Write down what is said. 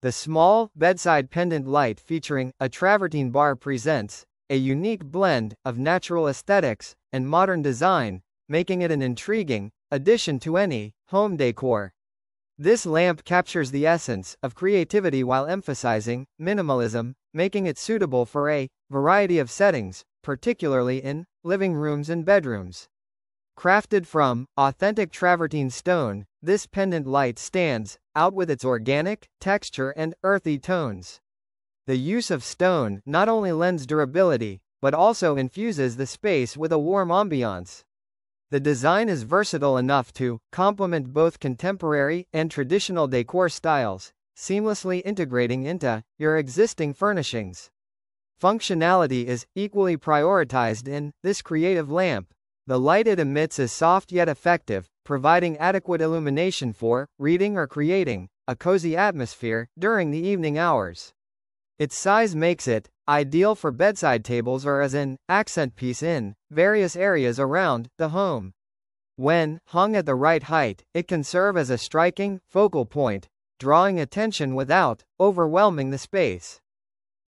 The small, bedside pendant light featuring a travertine bar presents a unique blend of natural aesthetics and modern design, making it an intriguing addition to any home decor. This lamp captures the essence of creativity while emphasizing minimalism, making it suitable for a variety of settings, particularly in living rooms and bedrooms. Crafted from authentic travertine stone, this pendant light stands out with its organic texture and earthy tones. The use of stone not only lends durability, but also infuses the space with a warm ambiance. The design is versatile enough to complement both contemporary and traditional decor styles, seamlessly integrating into your existing furnishings. Functionality is equally prioritized in this creative lamp. The light it emits is soft yet effective, providing adequate illumination for reading or creating a cozy atmosphere during the evening hours. Its size makes it ideal for bedside tables or as an accent piece in various areas around the home. When hung at the right height, it can serve as a striking focal point, drawing attention without overwhelming the space.